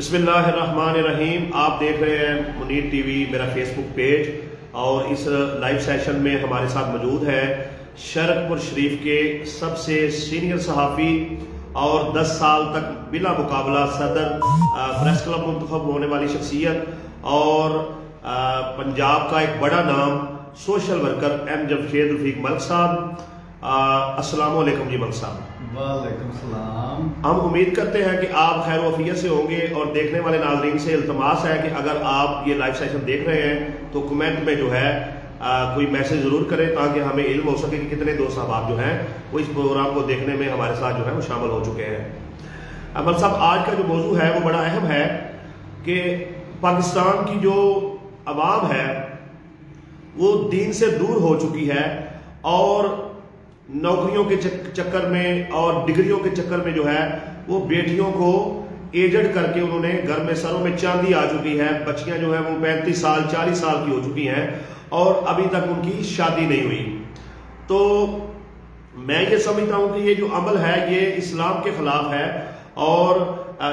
बिस्मिल्लाहिर्रहमानिर्रहीम। आप देख रहे हैं मुनीर टीवी, मेरा फेसबुक पेज, और इस लाइव सेशन में हमारे साथ मौजूद है शरकपुर शरीफ के सबसे सीनियर सहाफ़ी और 10 साल तक बिला मुकाबला सदर प्रेस क्लब मुंतखब होने वाली शख्सियत और पंजाब का एक बड़ा नाम social worker M Jamshed Rafiq Malik sahab. अस्सलाम वालेकुम जी मलिक साहब। वालेकुम सलाम। हम उम्मीद करते हैं कि आप खैर वफियत से होंगे, और देखने वाले नाज़रीन से इल्तमास है कि अगर आप ये लाइव सेशन देख रहे हैं तो कमेंट में जो है कोई मैसेज ज़रूर करें, ताकि हमें इल्म हो सके कि कितने दोस्त साहब जो हैं वो इस प्रोग्राम को देखने में हमारे साथ जो है वो शामिल हो चुके हैं। मलिक साहब, आज का जो मौजू है वो बड़ा अहम है कि पाकिस्तान की जो आवाम है वो दीन से दूर हो चुकी है, और नौकरियों के चक्कर में और डिग्रियों के चक्कर में जो है वो बेटियों को एजेड करके उन्होंने घर में सरों में चांदी आ चुकी है। बच्चियां जो है वो 35 साल 40 साल की हो चुकी हैं और अभी तक उनकी शादी नहीं हुई। तो मैं ये समझता हूँ कि ये जो अमल है ये इस्लाम के खिलाफ है, और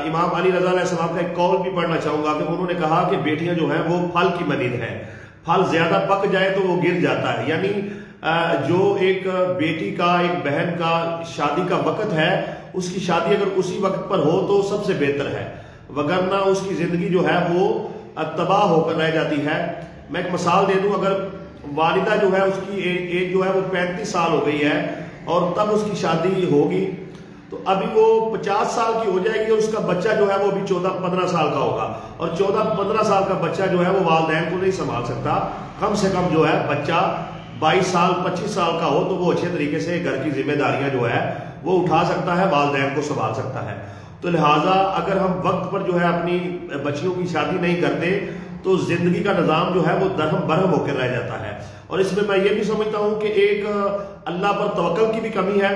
इमाम अली रज़ा अलैहिस्सलाम का एक कौल भी पढ़ना चाहूँगा कि उन्होंने कहा कि बेटियां जो हैं वो फल की मनीद है, फल ज्यादा पक जाए तो वो गिर जाता है। यानी जो एक बेटी का, एक बहन का शादी का वक्त है, उसकी शादी अगर उसी वक्त पर हो तो सबसे बेहतर है, वगरना उसकी जिंदगी जो है वो तबाह होकर रह जाती है। मैं एक मिसाल दे दूं, अगर वालिदा जो है उसकी एज जो है वो 35 साल हो गई है और तब उसकी शादी होगी, तो अभी वो 50 साल की हो जाएगी और उसका बच्चा जो है वो अभी 14-15 साल का होगा, और 14-15 साल का बच्चा जो है वो वालिदैन को नहीं संभाल सकता। कम से कम जो है बच्चा 22 साल 25 साल का हो तो वो अच्छे तरीके से घर की जिम्मेदारियां जो है वो उठा सकता है, वालिदैन को संभाल सकता है। तो लिहाजा अगर हम वक्त पर जो है अपनी बच्चियों की शादी नहीं करते तो जिंदगी का निज़ाम जो है वो दरहम बरहम होकर रह जाता है। और इसमें मैं ये भी समझता हूँ कि एक अल्लाह पर तवक्कुल की भी कमी है।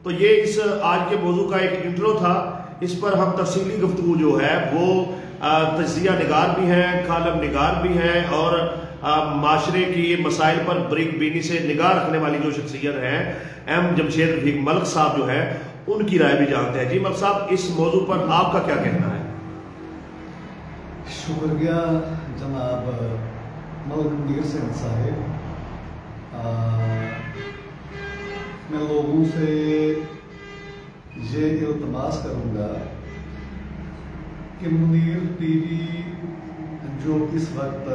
तो ये इस आज के मौजू का एक इंट्रो था, इस पर हम तफसीली गुफ्तगू जो है वो तज्जिया निगार भी हैं, कालम निगार भी हैं, और माशरे की मसाइल पर बरीक बीनी से निगाह रखने वाली जो शख्सियत हैं एम जमशेद रफीक मलिक साहब जो है उनकी राय भी जानते हैं। जी मलिक साहब, इस मौजू पर आपका क्या कहना है? शुक्रिया जनाब मलिक मुनीर सिंह साहब। मैं लोगों से ये इल्तमास करूँगा कि मुनीर टीवी जो इस वक्त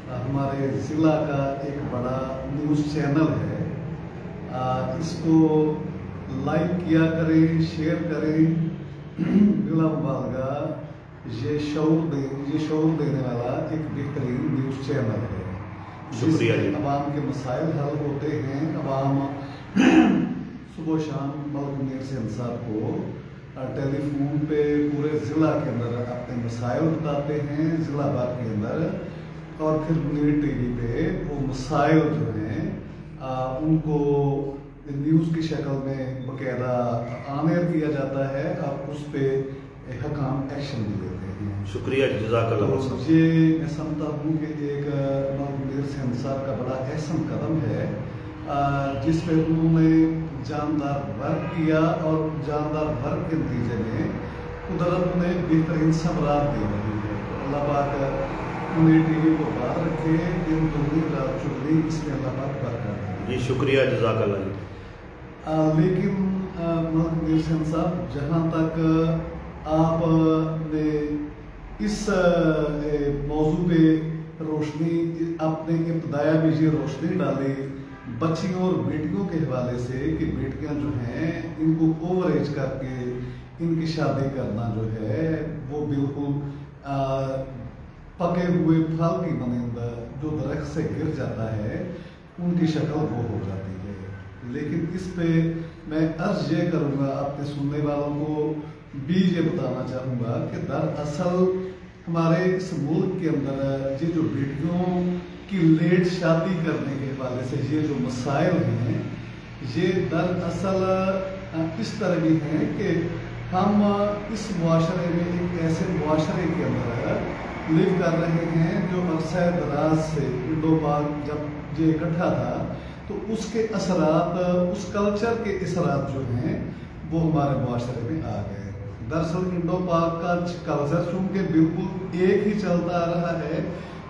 हमारे ज़िला का एक बड़ा न्यूज़ चैनल है, इसको लाइक किया करें, शेयर करें। बिला मुबालगा ये शऊर देने वाला एक बेहतरीन न्यूज़ चैनल है, जिसमें अवाम के मसाइल हल होते हैं। अवाम सुबह शाम मलिक मुनीर सिंह साहब को टेलीफोन पे पूरे ज़िला के अंदर अपने मसाइल बताते हैं, ज़िला भर के अंदर, और फिर मुनीर टीवी पे वो मसाइल जो हैं उनको न्यूज़ की शक्ल में बकायदा आमेर किया जाता है, और उस पर हकाम एक्शन भी लेते हैं। शुक्रिया, जज़ाकल्लाह। तो ये मैं समझता हूँ कि एक मलिक मुनीर सिंह साहब का बड़ा अहम कदम है, जिस पे उन्होंने जानदार वर्क किया, और जानदार वर्क के नतीजे में कुदरत ने बेहतरीन समरात दे रही है। तो अल्लाह पाक मुनीर टीवी को बात रखे, दिन दुगनी रात चुगनी, इसमें अल्लाह पाक बरकत दे। जी शुक्रिया, जज़ाकल्लाह। लेकिन मलिक मुनीर सिंह साहब, जहाँ तक आपने इस मौजू पे रोशनी, आपने इब्तदाया में ये रोशनी डाली बच्चियों और बेटियों के हवाले से कि बेटियां जो हैं इनको ओवर एज करके इनकी शादी करना जो है वो बिल्कुल पके हुए फल की मानंद जो दरख्त से गिर जाता है उनकी शक्ल वो हो जाती है। लेकिन इस पे मैं अर्ज ये करूँगा अपने सुनने वालों को भी ये बताना चाहूँगा कि दरअसल हमारे इस मुल्क के अंदर ये जो बेटियों की लेट शादी करने के हवाले से ये जो मसाइल हैं, ये दरअसल इस तरह की हैं कि हम इस मुआशरे में एक ऐसे मुआशरे के अंदर लिव कर रहे हैं जो अरसा दराज से इंडो पाक जब ये इकट्ठा था तो उसके असरात, उस कल्चर के असरात जो हैं वो हमारे मुआशरे में आ गए। दरअसल इंडो पाक का कल्चर चूंकि बिल्कुल एक ही चलता आ रहा है,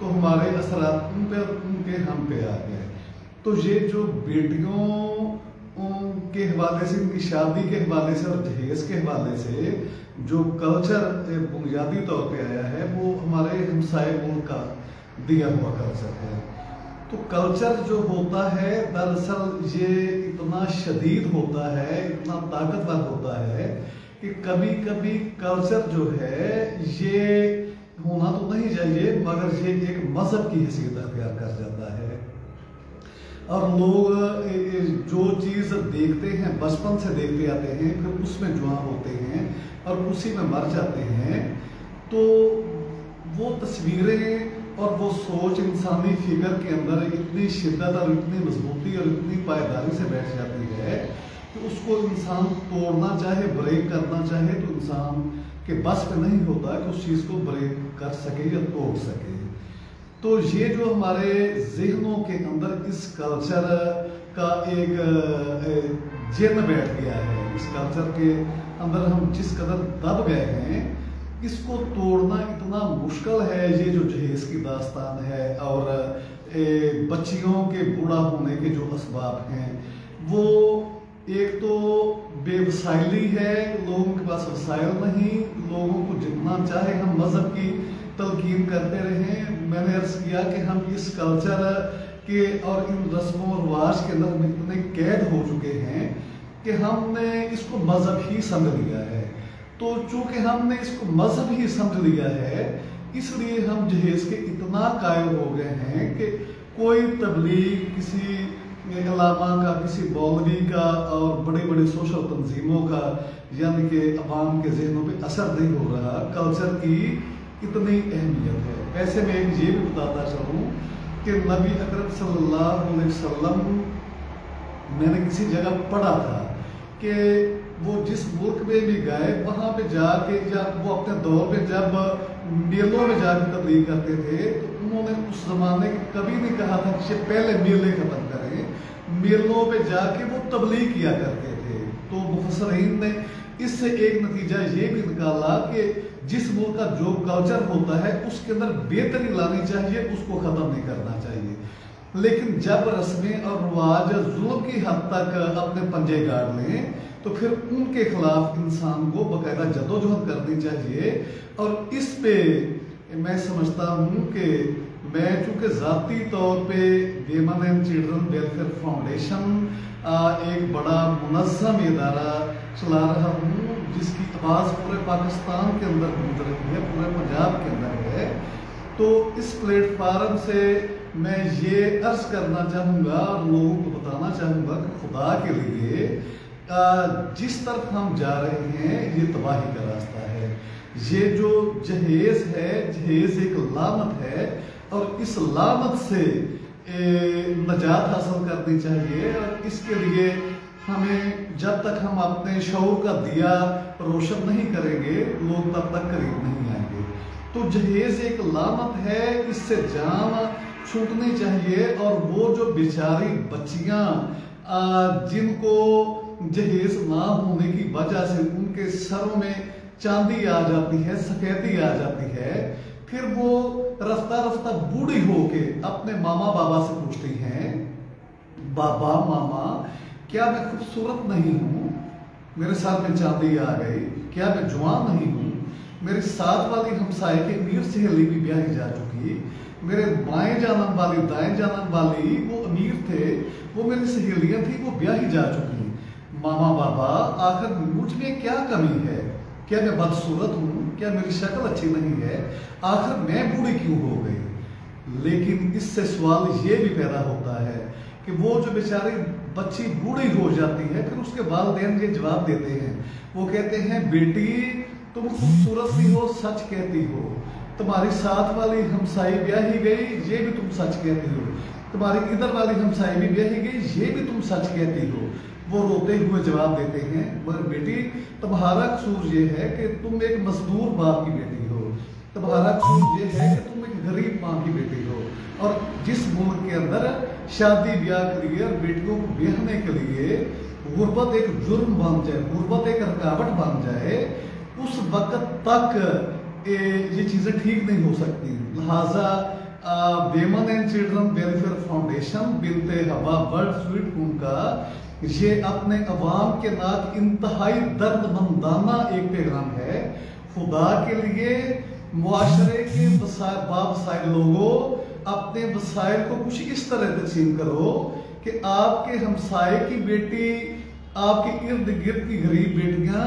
तो हमारे असरात उन पे और उनके हम पे आ गए। तो ये जो बेटियों के हवाले से, इनकी शादी के हवाले से और जहेज के हवाले से जो कल्चर बुनियादी तौर पे आया है, वो हमारे हमसाए मुल्क का दिया हुआ कल्चर है। तो कल्चर जो होता है दरअसल ये इतना शदीद होता है, इतना ताकतवर होता है कि कभी कभी कल्चर जो है ये होना तो नहीं चाहिए, मगर ये एक मजहब की हैसियत अख्तियार कर जाता है। और लोग जो चीज़ देखते हैं, बचपन से देखते आते हैं, फिर उसमें जुआ होते हैं और उसी में मर जाते हैं, तो वो तस्वीरें और वो सोच इंसानी फिगर के अंदर इतनी शिद्दत और इतनी मजबूती और इतनी पायदारी से बैठ जाती है कि उसको इंसान तोड़ना चाहे, ब्रेक करना चाहे, तो इंसान के बस पे नहीं होता कि उस चीज़ को ब्रेक कर सके या तोड़ सके। तो ये जो हमारे जहनों के अंदर इस कल्चर का एक जिन बैठ गया है, इस कल्चर के अंदर हम जिस कदर दब गए हैं, इसको तोड़ना इतना मुश्किल है। ये जो जहेज की दास्तान है और बच्चियों के बूढ़ा होने के जो असबाब हैं, वो एक तो बेवसाइली है, लोगों के पास वसाइल नहीं, लोगों को जितना चाहे हम मजहब की तलकीन करते रहें। मैंने अर्ज किया कि हम इस कल्चर के और इन रस्मों और रिवाज के अंदर में इतने कैद हो चुके हैं कि हमने इसको मजहब ही समझ लिया है। तो चूंकि हमने इसको मजहब ही समझ लिया है, इसलिए हम जहेज के इतना कायल हो गए हैं कि कोई तबलीग किसी इलामा का, किसी मौलवी का और बड़ी बड़ी सोशल तंजीमों का, यानी कि अवाम के जहनों पे असर नहीं हो रहा कल्चर की इतनी अहमियत है। ऐसे में एक ये भी बताता चलूँ कि नबी अकरम सल्लल्लाहु अलैहि वसल्लम, मैंने किसी जगह पढ़ा था कि वो जिस मुल्क में भी गए, वहाँ पे जाके जब वो अपने दौर में जब मेलों में जाकर तबलीग करते थे, तो उन्होंने उस जमाने कभी नहीं कहा था कि पहले मेले खत्म करें, मेलों पे जाके वो तबलीग किया करते थे। तो मुफस्सरीन ने इससे एक नतीजा ये भी निकाला कि जिस मुल्क का जो कल्चर होता है उसके अंदर बेहतरी लानी चाहिए, उसको खत्म नहीं करना चाहिए। लेकिन जब रस्में और रिवाज जुल्म की हद तक अपने पंजे गाड़ लें, तो फिर उनके खिलाफ इंसान को बाकायदा जदोजहद करनी चाहिए। और इस पे मैं समझता हूँ कि मैं चूँकि ज़ाती तौर पे वेमन एंड चिल्ड्रन वेलफेयर फाउंडेशन एक बड़ा मुनज़्ज़म इदारा चला रहा हूँ, जिसकी आवाज़ पूरे पाकिस्तान के अंदर गूंज रही है, पूरे पंजाब के अंदर है। तो इस प्लेटफार्म से मैं ये अर्ज करना चाहूँगा और लोगों को बताना चाहूँगा कि खुदा के लिए जिस तरफ हम जा रहे हैं ये तबाही का रास्ता है। ये जो जहेज है, जहेज एक लानत है और इस लानत से नजात हासिल करनी चाहिए। और इसके लिए हमें जब तक हम अपने शऊर का दिया रोशन नहीं करेंगे, लोग तब तक करीब नहीं आएंगे। तो जहेज एक लानत है, इससे जान छूटनी चाहिए। और वो जो बेचारी बच्चियां जिनको जहेज ना होने की वजह से उनके सरों में चांदी आ जाती है, सफेदी आ जाती है, फिर वो रफ्ता रफ्ता बूढ़ी होके अपने मामा बाबा से पूछती हैं, बाबा मामा क्या मैं खूबसूरत नहीं हूँ, मेरे साथ में चांदी आ गई, क्या मैं जवान नहीं हूँ, मेरे साथ वाली हमसाए की अमीर सहेली भी ब्याही जा चुकी, मेरे बाएं जानब वाली दाएं जानब वाली वो अमीर थे, वो मेरी सहेलियां थी, वो ब्याही जा चुकी। मामा बाबा आखिर मुझ में क्या कमी है, क्या मैं बदसूरत हूँ, क्या मेरी शक्ल अच्छी नहीं है, आखिर मैं बूढ़ी क्यों हो गई। लेकिन इससे सवाल ये भी पैदा होता है कि वो जो बेचारी बच्ची बूढ़ी हो जाती है, फिर उसके वालिदैन ये जवाब देते हैं, वो कहते हैं बेटी तुम खूबसूरत भी हो, सच कहती हो, तुम्हारी साथ वाली हमसाई ब्याही गई, ये भी तुम सच कहती हो, तुम्हारी इधर वाली हमसाई भी ब्याही गई, ये भी तुम सच कहती हो। वो रोते हुए जवाब देते हैं, मगर बेटी तुम्हारा कसूर ये है कि तुम एक मजदूर बाप की बेटी हो, तुम्हारा कसूर ये है कि तुम एक गरीब माँ की बेटी हो। और जिस मुल्क के अंदर शादी ब्याह के लिए और बेटियों को ब्याहने के लिए गुर्बत एक जुर्म बन जाए, गुर्बत एक रुकावट बन जाए, उस وقت تک یہ چیزیں ٹھیک نہیں ہو سکتی. لہٰذا women and children welfare foundation بنت حوا ورلڈ سویٹ ہوم کا یہ اپنے عوام کے ناک انتہائی درد مندانہ ایک پیغام ہے. خدا کے لیے معاشرے کے باوسائل لوگوں اپنے وسائل کو کچھ اس طرح تقسیم کرو کہ آپ کے ہمسائے کی بیٹی، آپ کے ارد گرد کی غریب بیٹیاں،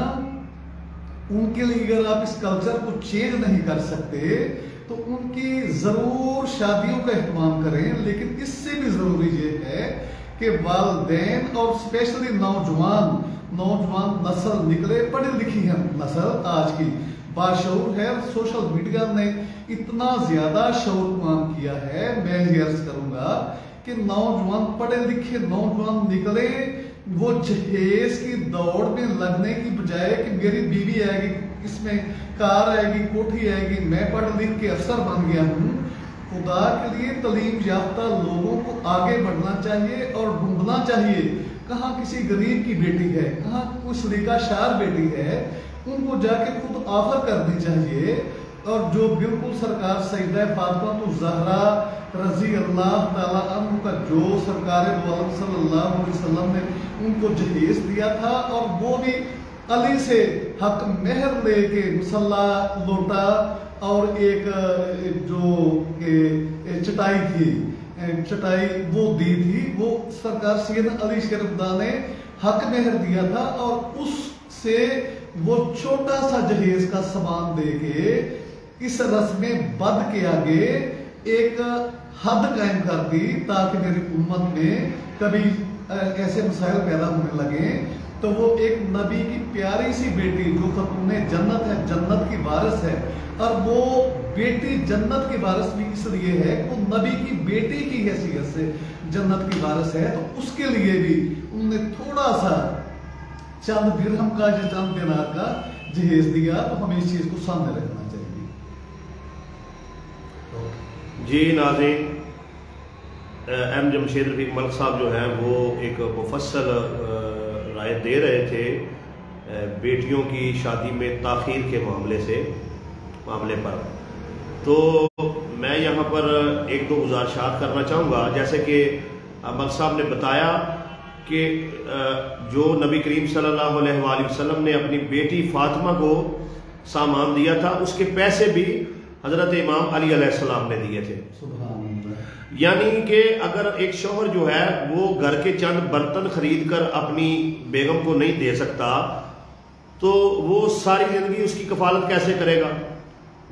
ان کے لیے اگر آپ اس کلچر کو چینج نہیں کر سکتے تو ان کی ضرور شادیوں کا اہتمام کریں. لیکن اس سے بھی ضروری یہ ہے کہ والدین اور اسپیشلی نوجوان نسل نکلے، پڑھی لکھی ہے نسل آج کی، باشعور ہے. سوشل میڈیا نے اتنا زیادہ شعور عام کیا ہے، میں یہ عرض کروں گا کہ نوجوان پڑھے لکھے نوجوان نکلے، وہ جہیز کی دوڑ میں لگنے کی بجائے کہ میری بیوی آئے گی، اس میں کار آئے گی، کوٹھی آئے گی، میں پڑھ لکھ کے افسر بن گیا ہوں. خدا کے لیے تعلیم یافتہ لوگوں کو آگے بڑھنا چاہیے اور ڈھونڈنا چاہیے کہاں کسی غریب کی بیٹی ہے، کہاں کوئی سلیقہ شار بیٹی ہے، ان کو جا کے خود آفر کرنی چاہیے. اور جو بالکل سرکار سیدہ فاطمہ الزہرا رضی اللہ تعالیٰ عنہ کا جو سرکار دو عالم صلی اللہ علیہ وسلم نے ان کو جہیز دیا تھا، اور وہ بھی علی سے حق مہر لے کے مسلح لوٹا اور ایک جو چٹائی تھی، چٹائی وہ دی تھی، وہ سرکار سیدنا علی شرفدہ نے حق مہر دیا تھا، اور اس سے وہ چھوٹا سا جہیز کا سامان دے کے اس رسم بد کے آگے ایک حد قائم کر دی تاکہ میری امت میں کبھی ایسے مسائل پیدا ہونے لگے تو وہ ایک نبی کی پیاری سی بیٹی جو خاتون جنت ہے، جنت کی وارث ہے، اور وہ بیٹی جنت کی وارث بھی اس لیے ہے کہ وہ نبی کی بیٹی کی حیثیت سے جنت کی وارث ہے، تو اس کے لیے بھی انہوں نے تھوڑا سا چند درہم کا یا چند دینار کا جہیز دیا. تو ہمیں اس چیز کو سامنے رکھنا چاہیے. جی ناظرین، ایم جمشید رفیق ملک صاحب جو ہیں وہ ایک مفصل رائے دے رہے تھے بیٹیوں کی شادی میں تاخیر کے معاملے پر. تو میں یہاں پر ایک دو گزارشات کرنا چاہوں گا. جیسے کہ ملک صاحب نے بتایا کہ جو نبی کریم صلی اللہ علیہ وآلہ وسلم نے اپنی بیٹی فاطمہ کو سامان دیا تھا، اس کے پیسے بھی حضرت امام علی علیہ السلام نے دیے تھے. یعنی کہ اگر ایک شوہر جو ہے وہ گھر کے چند برتن خرید کر اپنی بیگم کو نہیں دے سکتا تو وہ ساری زندگی اس کی کفالت کیسے کرے گا؟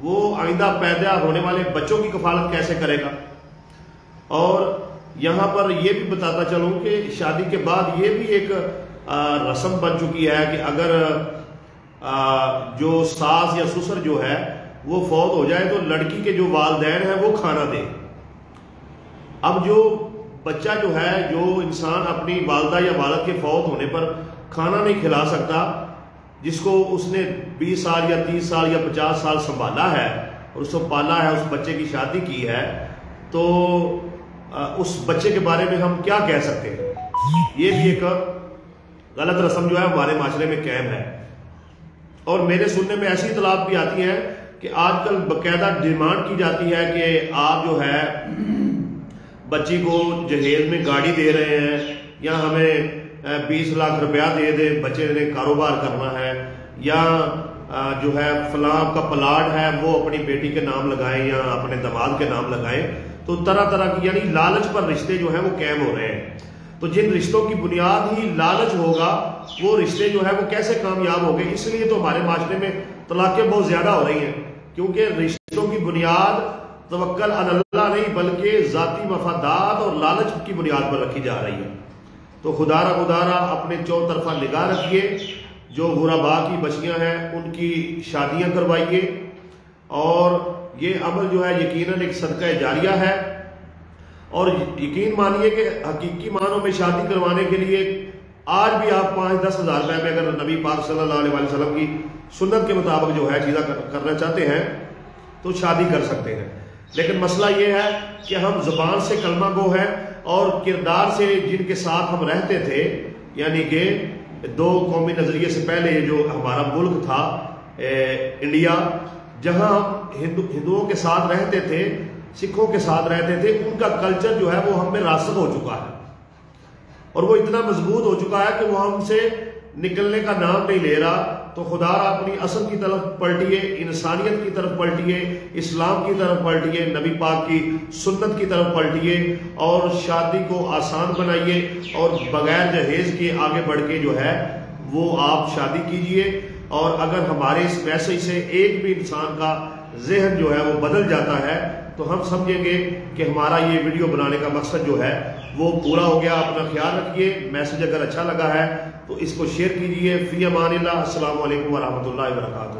وہ آئندہ پیدا ہونے والے بچوں کی کفالت کیسے کرے گا؟ اور یہاں پر یہ بھی بتاتا چلوں کہ شادی کے بعد یہ بھی ایک رسم بن چکی ہے کہ اگر جو ساس یا سسر جو ہے وہ فوت ہو جائے تو لڑکی کے جو والدین ہیں وہ کھانا دیں. اب جو بچہ جو ہے، جو انسان اپنی والدہ یا والد کے فوت ہونے پر کھانا نہیں کھلا سکتا، جس کو اس نے 20 سال یا 30 سال یا 50 سال سنبھالا ہے اور اس کو پالا ہے، اس بچے کی شادی کی ہے، تو اس بچے کے بارے میں ہم کیا کہہ سکتے ہیں؟ یہ بھی ایک غلط رسم جو ہے ہمارے معاشرے میں قائم ہے. اور میرے سننے میں ایسی اطلاعات بھی آتی ہیں کہ آج کل باقاعدہ ڈیمانڈ کی جاتی ہے کہ آپ جو ہے بچی کو جہیز میں گاڑی دے رہے ہیں، یا ہمیں 20 لاکھ روپیہ دے دیں، بچے نے کاروبار کرنا ہے، یا جو ہے فلاں کا پلاٹ ہے وہ اپنی بیٹی کے نام لگائیں یا اپنے داماد کے نام لگائیں. تو طرح طرح کی یعنی لالچ پر رشتے جو ہیں وہ قائم ہو رہے ہیں. تو جن رشتوں کی بنیاد ہی لالچ ہوگا وہ رشتے جو ہے وہ کیسے کامیاب ہو گئے؟ اس لیے تو ہمارے معاشرے میں طلاقیں بہت زیادہ ہو رہی ہیں، کیونکہ رشتوں کی بنیاد توکل علی اللہ نہیں بلکہ ذاتی مفادات اور لالچ کی بنیاد پر رکھی جا رہی ہے. تو خدارہ اپنے چون طرفہ نگاہ رکھیے، جو غرباء کی بچیاں ہیں ان کی شادیاں کروائیے، اور یہ عمل جو ہے یقیناً ایک صدقہ جاریہ ہے. اور یقین مانیے کہ حقیقی معنوں میں شادی کروانے کے لیے آج بھی آپ 5-10 ہزار روپے میں اگر نبی پاک صلی اللہ علیہ وسلم کی سنت کے مطابق جو ہے چیزیں کرنا چاہتے ہیں تو شادی کر سکتے ہیں. لیکن مسئلہ یہ ہے کہ ہم زبان سے کلمہ گو ہیں اور کردار سے جن کے ساتھ ہم رہتے تھے، یعنی کہ 2 قومی نظریے سے پہلے جو ہمارا ملک تھا انڈیا، جہاں ہم ہندوؤں کے ساتھ رہتے تھے، سکھوں کے ساتھ رہتے تھے، ان کا کلچر جو ہے وہ ہم میں راسخ ہو چکا ہے اور وہ اتنا مضبوط ہو چکا ہے کہ وہ ہم سے نکلنے کا نام نہیں لے رہا۔ تو خدا را اپنی اصل کی طرف پلٹیے، انسانیت کی طرف پلٹیے، اسلام کی طرف پلٹیے، نبی پاک کی سنت کی طرف پلٹیے اور شادی کو آسان بنائیے اور بغیر جہیز کے آگے بڑھ کے جو ہے وہ آپ شادی کیجئے۔ اور اگر ہمارے اس میسج سے ایک بھی انسان کا ذہن جو ہے وہ بدل جاتا ہے تو ہم سمجھیں گے کہ ہمارا یہ ویڈیو بنانے کا مقصد جو ہے وہ پورا ہو گیا۔ اپنا خیال رکھیے، میسج اگر اچھا لگا ہے تو اس کو شیئر کیجئے۔ فی امان اللہ، السلام علیکم ورحمۃ اللہ وبرکاتہ۔